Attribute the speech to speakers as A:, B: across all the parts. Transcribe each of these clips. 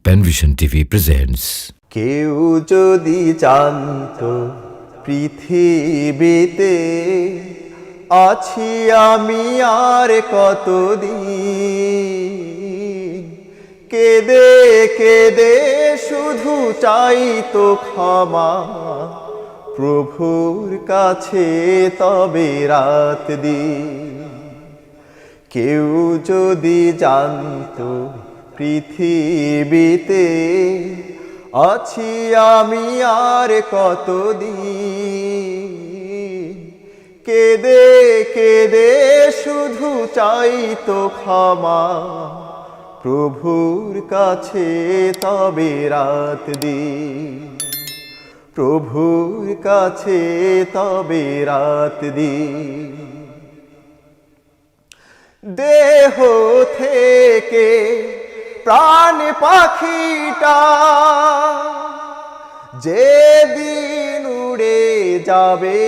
A: Panvision TV presents.
B: কেউ যদি জানতো পৃথিবীতে আছি আমি আর কতদিন, কেঁদে কেঁদে শুধু চাইতো ক্ষমা প্রভুর কাছে তবে রাত দিন। কেউ যদি জানতো পৃথিবীতে আছি আমি আর কতদিন, কেঁদে কেঁদে শুধু চাইতো ক্ষমা প্রভুর কাছে তবে রাত দিন, প্রভুর কাছে তবে রাত দিন। দেহ থেকে প্রাণ পাখিটা যেদিন উড়ে যাবে,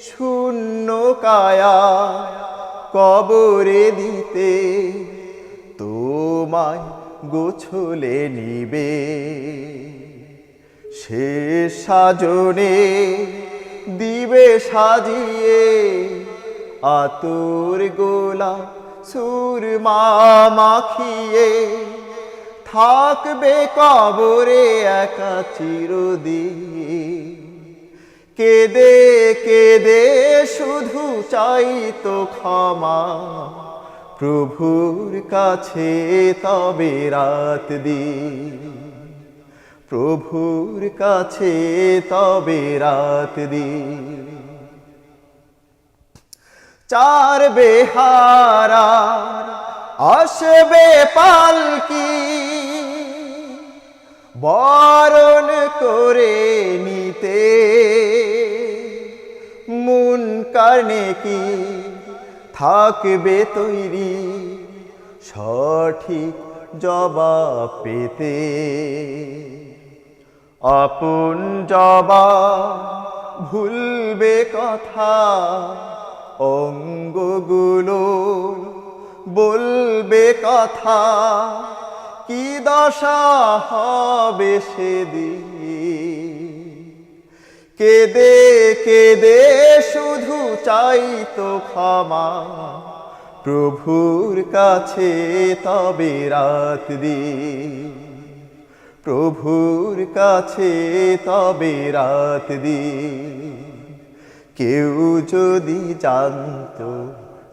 B: শূন্য কায়া কবরে দিতে তোমায় গোছলে নিবে। শেষ সাজনে দিবে সাজিয়ে আতর গোলাপ সুরমা মাখিয়ে, থাকবে কবরে একা চিরদিন। কেঁদে কেঁদে শুধু চাইতো ক্ষমা প্রভুর কাছে তবে রাত দিন, প্রভুর কাছে তবে রাত দিন। চার বেহারা আসবে পালকি বরণ করে নিতে, মুনকার নেকি থাকবে তৈরি সঠিক জবাব পেতে। আপন জবাব ভুলবে কথা, অঙ্গগুলো বলবে কথা, কি দশা হবে সেদিন। কেঁদে কেঁদে শুধু চাইতো ক্ষমা প্রভুর কাছে তবে রাত দিন, প্রভুর কাছে তবে রাত দিন। কেউ যদি জানতো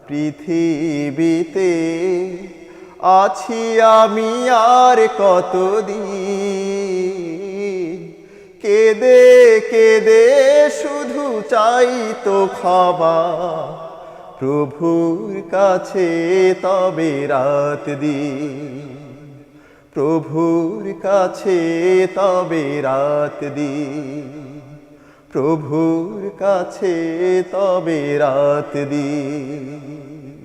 B: পৃথিবীতে আছি আমি আর কতদিন, কেঁদে কেঁদে শুধু চাইতো ক্ষমা প্রভুর কাছে তবে রাত দিন, প্রভুর কাছে তবে রাত দিন, প্রভুর কাছে তবে রাত দিন।